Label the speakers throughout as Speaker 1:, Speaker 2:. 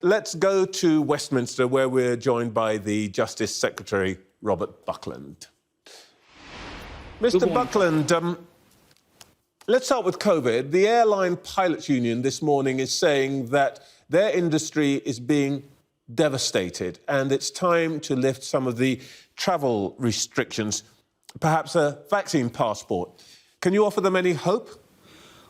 Speaker 1: Let's go to Westminster, where we're joined by the Justice Secretary Robert Buckland. Mr. Buckland, let's start with COVID. The Airline Pilots Union this morning is saying that their industry is being devastated and it's time to lift some of the travel restrictions, perhaps a vaccine passport. Can you offer them any hope?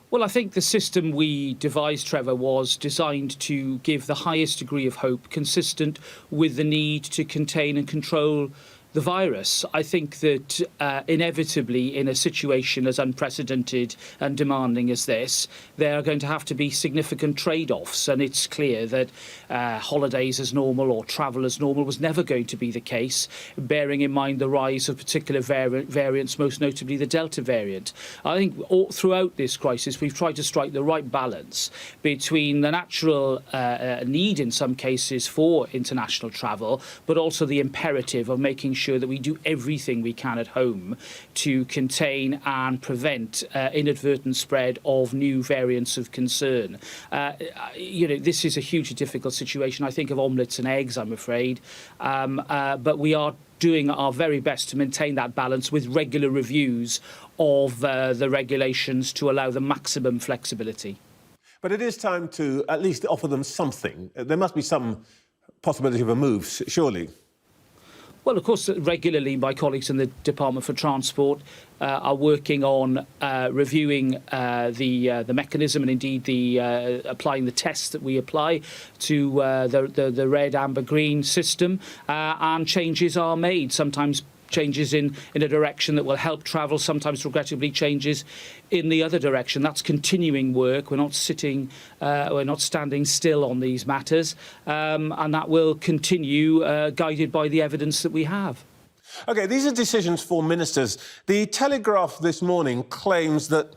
Speaker 2: Well, I think the system we devised, Trevor, was designed to give the highest degree of hope, consistent with the need to contain and control the virus. I think that inevitably, in a situation as unprecedented and demanding as this, there are going to have to be significant trade-offs, and it's clear that holidays as normal or travel as normal was never going to be the case, bearing in mind the rise of particular variants, most notably the Delta variant. I think throughout this crisis, we've tried to strike the right balance between the natural need in some cases for international travel, but also the imperative of making sure that we do everything we can at home to contain and prevent inadvertent spread of new variants of concern. This is a hugely difficult situation. I think of omelettes and eggs, I'm afraid, but we are doing our very best to maintain that balance with regular reviews of the regulations to allow the maximum flexibility.
Speaker 1: But it is time to at least offer them something. There must be some possibility of a move, surely.
Speaker 2: Well, of course, regularly my colleagues in the Department for Transport are working on reviewing the mechanism and indeed applying the tests that we apply to the red, amber, green system, and changes are made, sometimes changes in a direction that will help travel, sometimes regrettably changes in the other direction. That's continuing work. We're not standing still on these matters, and that will continue guided by the evidence that we have.
Speaker 1: OK, these are decisions for ministers. The Telegraph this morning claims that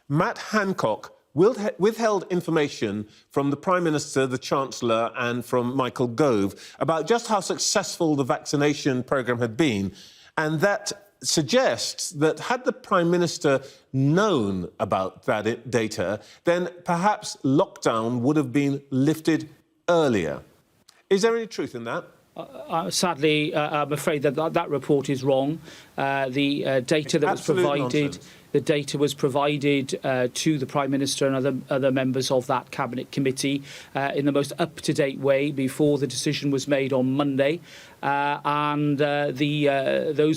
Speaker 1: Matt Hancock withheld information from the Prime Minister, the Chancellor and from Michael Gove about just how successful the vaccination programme had been. And that suggests that had the Prime Minister known about that data, then perhaps lockdown would have been lifted earlier. Is there any truth in that?
Speaker 2: Sadly, I'm afraid that report is wrong. The data that was provided... Nonsense. The data was provided to the Prime Minister and other members of that Cabinet Committee in the most up-to-date way before the decision was made on Monday. Those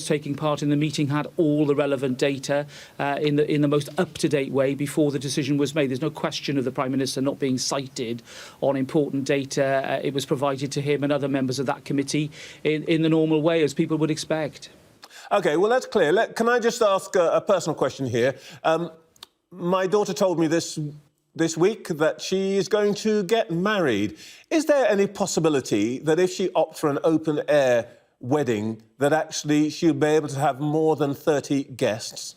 Speaker 2: taking part in the meeting had all the relevant data in the most up-to-date way before the decision was made. There's no question of the Prime Minister not being cited on important data. It was provided to him and other members of that committee in the normal way, as people would expect.
Speaker 1: OK, well, that's clear. Can I just ask a personal question here? My daughter told me this week that she is going to get married. Is there any possibility that if she opts for an open-air wedding, that actually she'll be able to have more than 30 guests?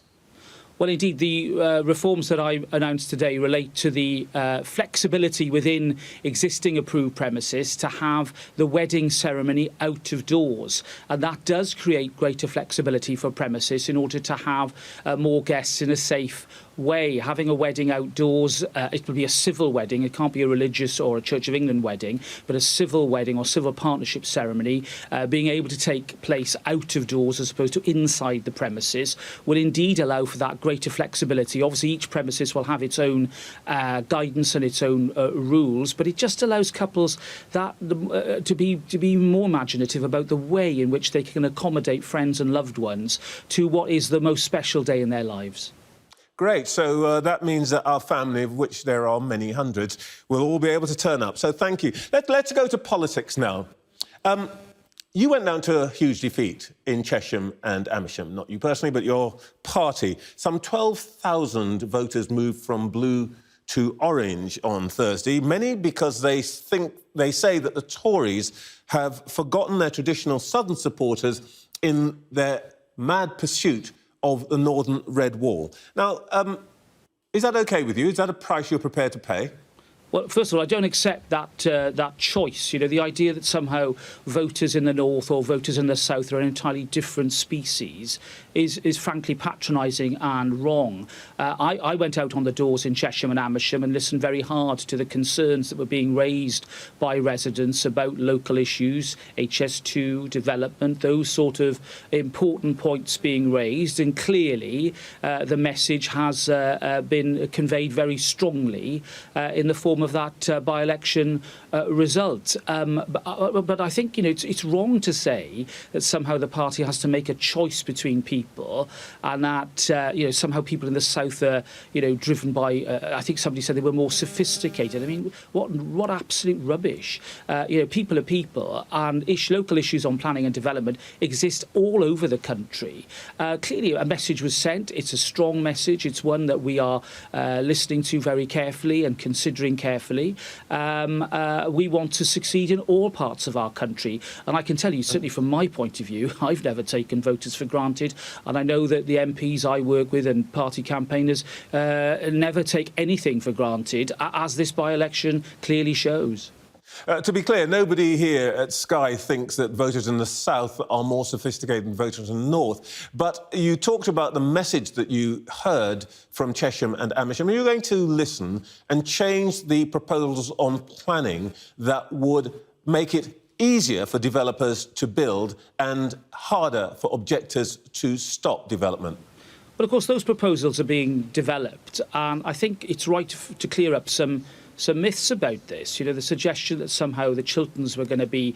Speaker 2: Well, indeed, the reforms that I announced today relate to the flexibility within existing approved premises to have the wedding ceremony out of doors. And that does create greater flexibility for premises in order to have more guests in a safe way. Having a wedding outdoors, it will be a civil wedding. It can't be a religious or a Church of England wedding, but a civil wedding or civil partnership ceremony, being able to take place out of doors as opposed to inside the premises, will indeed allow for that greater flexibility. Obviously, each premises will have its own guidance and its own rules, but it just allows couples that to be more imaginative about the way in which they can accommodate friends and loved ones to what is the most special day in their lives.
Speaker 1: Great. So that means that our family, of which there are many hundreds, will all be able to turn up. So thank you. Let's go to politics now. You went down to a huge defeat in Chesham and Amersham. Not you personally, but your party. Some 12,000 voters moved from blue to orange on Thursday, many because they say that the Tories have forgotten their traditional southern supporters in their mad pursuit of the northern red wall. Now, is that OK with you? Is that a price you're prepared to pay?
Speaker 2: Well, first of all, I don't accept that choice. You know, the idea that somehow voters in the north or voters in the south are an entirely different species is frankly patronising and wrong. I went out on the doors in Chesham and Amersham and listened very hard to the concerns that were being raised by residents about local issues, HS2, development, those sort of important points being raised. And clearly, the message has been conveyed very strongly in the form of that by-election result. But I think, you know, it's wrong to say that somehow the party has to make a choice between people and that, you know, somehow people in the south are, you know, driven by, I think somebody said they were more sophisticated. I mean, what absolute rubbish. You know, people are people, and local issues on planning and development exist all over the country. Clearly, a message was sent. It's a strong message. It's one that we are listening to very carefully and considering carefully. We want to succeed in all parts of our country. And I can tell you, certainly from my point of view, I've never taken voters for granted. And I know that the MPs I work with and party campaigners never take anything for granted, as this by-election clearly shows.
Speaker 1: To be clear, nobody here at Sky thinks that voters in the south are more sophisticated than voters in the north. But you talked about the message that you heard from Chesham and Amersham. Are you going to listen and change the proposals on planning that would make it easier for developers to build and harder for objectors to stop development?
Speaker 2: Well, of course, those proposals are being developed, and I think it's right to clear up some myths about this. You know, the suggestion that somehow the Chilterns were going to be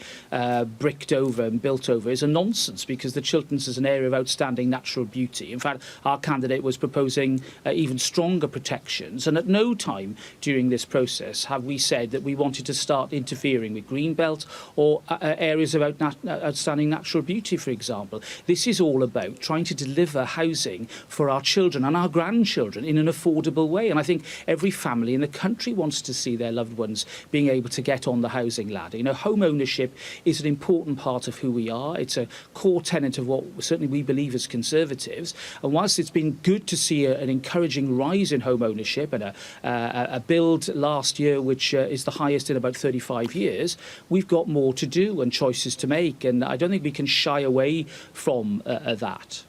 Speaker 2: bricked over and built over is a nonsense, because the Chilterns is an area of outstanding natural beauty. In fact, our candidate was proposing even stronger protections, and at no time during this process have we said that we wanted to start interfering with Greenbelt or areas of outstanding natural beauty, for example. This is all about trying to deliver housing for our children and our grandchildren in an affordable way, and I think every family in the country wants to see their loved ones being able to get on the housing ladder. You know, home ownership is an important part of who we are. It's a core tenet of what certainly we believe as Conservatives. And whilst it's been good to see an encouraging rise in home ownership and a build last year which is the highest in about 35 years, we've got more to do and choices to make. And I don't think we can shy away from that.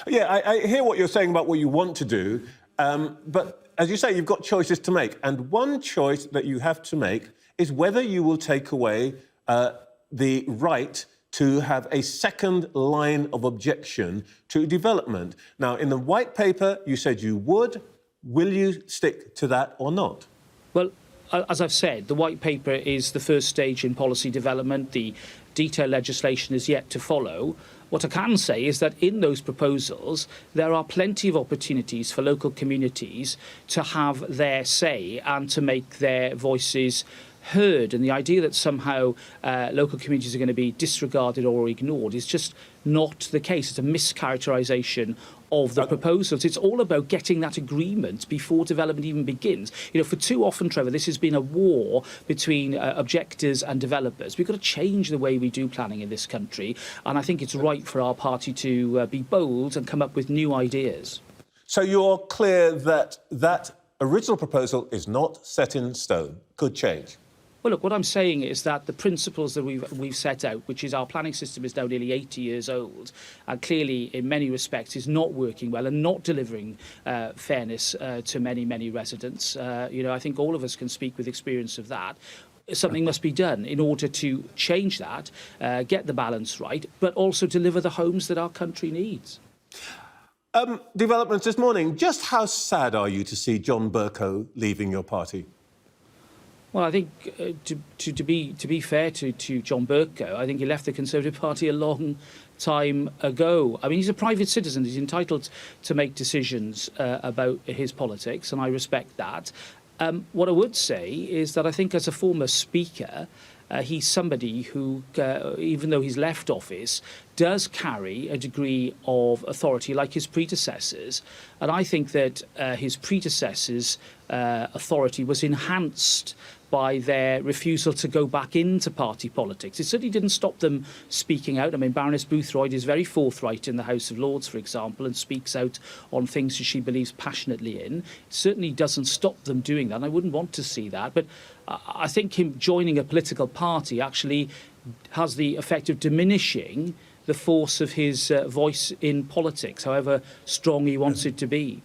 Speaker 1: Yeah, I hear what you're saying about what you want to do, but as you say, you've got choices to make. And one choice that you have to make is whether you will take away the right to have a second line of objection to development. Now, in the white paper, you said you would. Will you stick to that or not? Well,
Speaker 2: as I've said, the white paper is the first stage in policy development. The detailed legislation is yet to follow. What I can say is that in those proposals, there are plenty of opportunities for local communities to have their say and to make their voices heard. And the idea that somehow local communities are going to be disregarded or ignored is just not the case. It's a mischaracterisation of the proposals. It's all about getting that agreement before development even begins. You know, for too often, Trevor, this has been a war between objectors and developers. We've got to change the way we do planning in this country, and I think it's right for our party to be bold and come up with new ideas.
Speaker 1: So you're clear that that original proposal is not set in stone, could change?
Speaker 2: Well, look, what I'm saying is that the principles that we've set out, which is our planning system is now nearly 80 years old, and clearly in many respects is not working well and not delivering fairness to many, many residents. You know, I think all of us can speak with experience of that. Something must be done in order to change that, get the balance right, but also deliver the homes that our country needs.
Speaker 1: Developments this morning. Just how sad are you to see John Bercow leaving your party?
Speaker 2: Well, I think to be fair to John Bercow, I think he left the Conservative Party a long time ago. I mean, he's a private citizen. He's entitled to make decisions about his politics, and I respect that. What I would say is that I think as a former Speaker, he's somebody who, even though he's left office, does carry a degree of authority like his predecessors. And I think that his predecessors' authority was enhanced by their refusal to go back into party politics. It certainly didn't stop them speaking out. I mean, Baroness Boothroyd is very forthright in the House of Lords, for example, and speaks out on things that she believes passionately in. It certainly doesn't stop them doing that, and I wouldn't want to see that. But I think him joining a political party actually has the effect of diminishing the force of his voice in politics, however strong he wants it to be.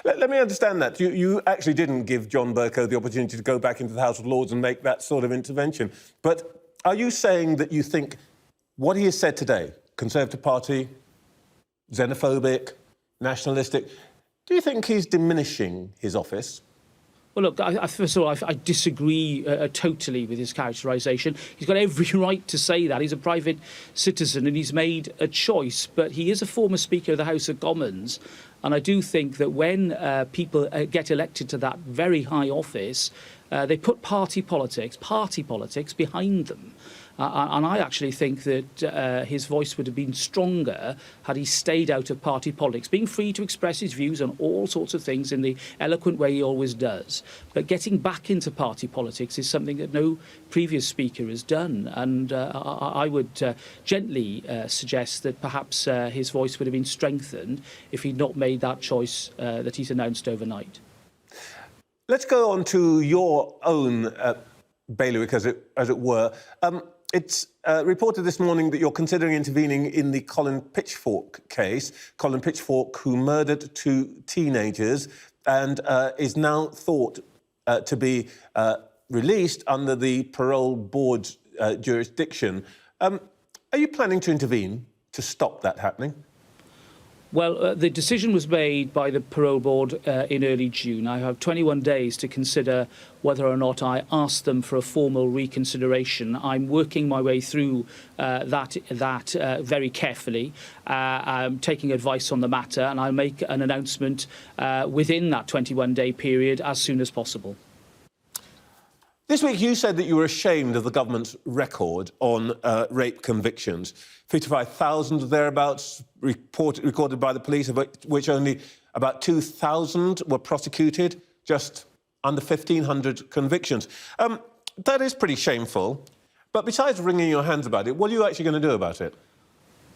Speaker 1: Let me understand that. You actually didn't give John Bercow the opportunity to go back into the House of Lords and make that sort of intervention. But are you saying that you think what he has said today, Conservative Party, xenophobic, nationalistic, do you think he's diminishing his office?
Speaker 2: Well, look, first of all, I disagree totally with his characterisation. He's got every right to say that. He's a private citizen and he's made a choice. But he is a former Speaker of the House of Commons. And I do think that when people get elected to that very high office, they put party politics behind them. And I actually think that his voice would have been stronger had he stayed out of party politics, being free to express his views on all sorts of things in the eloquent way he always does. But getting back into party politics is something that no previous speaker has done. And I would gently suggest that perhaps his voice would have been strengthened if he'd not made that choice that he's announced overnight.
Speaker 1: Let's go on to your own bailiwick, as it were. It's reported this morning that you're considering intervening in the Colin Pitchfork case. Colin Pitchfork, who murdered 2 teenagers and is now thought to be released under the parole board's jurisdiction. Are you planning to intervene to stop that happening?
Speaker 2: Well, the decision was made by the parole board in early June. I have 21 days to consider whether or not I ask them for a formal reconsideration. I'm working my way through that very carefully. I'm taking advice on the matter, and I'll make an announcement within that 21-day period as soon as possible.
Speaker 1: This week you said that you were ashamed of the government's record on rape convictions. 55,000 thereabouts recorded by the police, of which only about 2,000 were prosecuted, just under 1,500 convictions. That is pretty shameful. But besides wringing your hands about it, what are you actually going to do about it?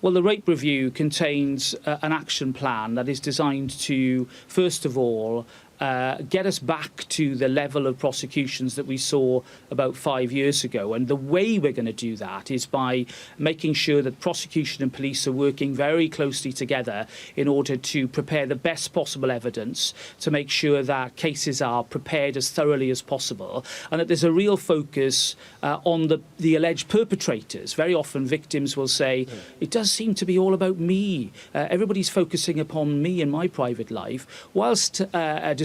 Speaker 2: Well, the rape review contains an action plan that is designed to, first of all, get us back to the level of prosecutions that we saw about 5 years ago. And the way we're going to do that is by making sure that prosecution and police are working very closely together in order to prepare the best possible evidence, to make sure that cases are prepared as thoroughly as possible, and that there's a real focus on the alleged perpetrators. Very often victims will say, it does seem to be all about me. Everybody's focusing upon me and my private life, whilst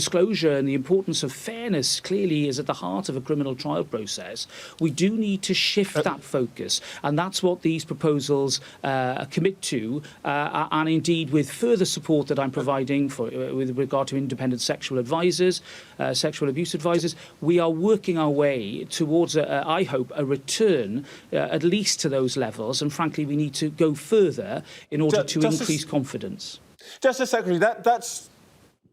Speaker 2: disclosure and the importance of fairness clearly is at the heart of a criminal trial process. We do need to shift that focus, and that's what these proposals commit to, and indeed with further support that I'm providing with regard to independent sexual advisors, sexual abuse advisors, we are working our way towards, I hope, a return at least to those levels, and frankly we need to go further in order to increase confidence.
Speaker 1: Justice Secretary, that's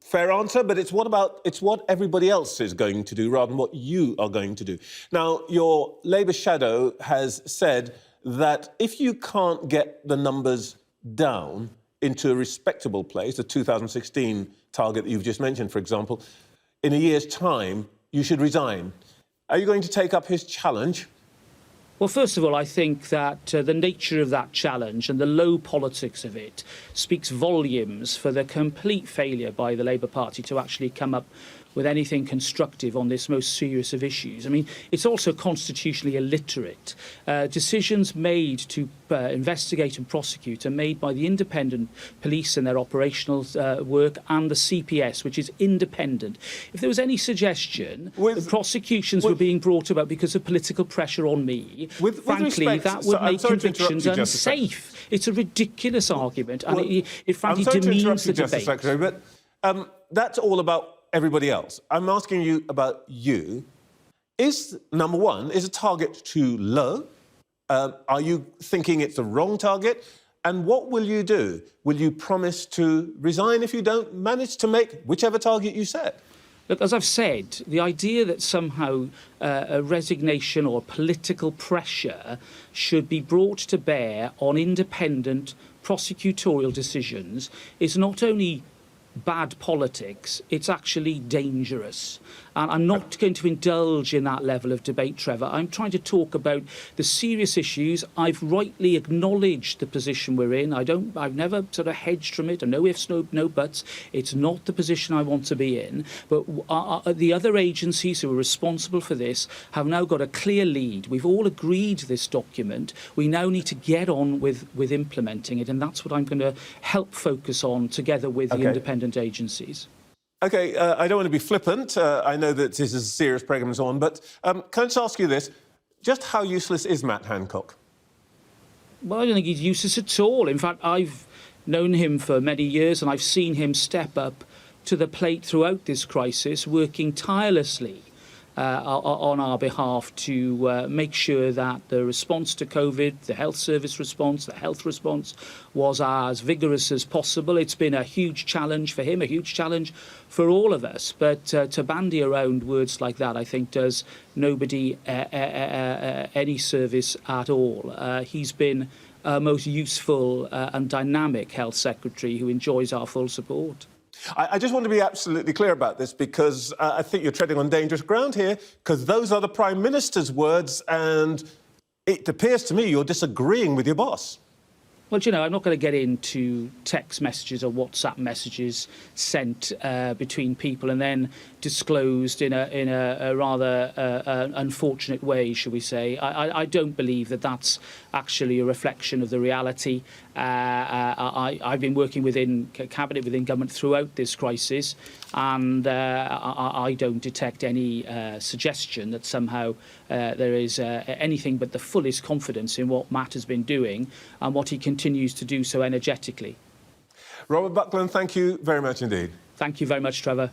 Speaker 1: fair answer, but it's what everybody else is going to do rather than what you are going to do. Now, your Labour shadow has said that if you can't get the numbers down into a respectable place, the 2016 target that you've just mentioned, for example, in a year's time, you should resign. Are you going to take up his challenge?
Speaker 2: Well, first of all, I think that the nature of that challenge and the low politics of it speaks volumes for the complete failure by the Labour Party to actually come up with anything constructive on this most serious of issues. I mean, it's also constitutionally illiterate. Decisions made to investigate and prosecute are made by the independent police and their operational work and the CPS, which is independent. If there was any suggestion that prosecutions were being brought about because of political pressure on me, frankly, that would make convictions unsafe. It's a ridiculous argument, and it frankly demeans the debate.
Speaker 1: Secretary, but that's all about everybody else. I'm asking you about you. Number one, is a target too low? Are you thinking it's the wrong target? And what will you do? Will you promise to resign if you don't manage to make whichever target you set?
Speaker 2: Look, as I've said, the idea that somehow a resignation or political pressure should be brought to bear on independent prosecutorial decisions is not only bad politics, it's actually dangerous. And I'm not going to indulge in that level of debate, Trevor. I'm trying to talk about the serious issues. I've rightly acknowledged the position we're in. I've never sort of hedged from it. No ifs, no buts. It's not the position I want to be in. But the other agencies who are responsible for this have now got a clear lead. We've all agreed this document. We now need to get on with implementing it, and that's what I'm going to help focus on together with the independent agencies.
Speaker 1: OK, I don't want to be flippant. I know that this is a serious programme and so on, but can I just ask you this? Just how useless is Matt Hancock?
Speaker 2: Well, I don't think he's useless at all. In fact, I've known him for many years and I've seen him step up to the plate throughout this crisis, working tirelessly on our behalf to make sure that the response to COVID, the health service response, the health response was as vigorous as possible. It's been a huge challenge for him, a huge challenge for all of us. But to bandy around words like that, I think, does nobody any service at all. He's been a most useful and dynamic health secretary who enjoys our full support.
Speaker 1: I just want to be absolutely clear about this because I think you're treading on dangerous ground here because those are the Prime Minister's words and it appears to me you're disagreeing with your boss.
Speaker 2: Well, you know, I'm not going to get into text messages or WhatsApp messages sent between people and then disclosed in a rather unfortunate way, shall we say. I don't believe that that's actually a reflection of the reality. I've been working within Cabinet, within government throughout this crisis, and I don't detect any suggestion that somehow there is anything but the fullest confidence in what Matt has been doing and what he continues to do so energetically.
Speaker 1: Robert Buckland, thank you very much indeed.
Speaker 2: Thank you very much, Trevor.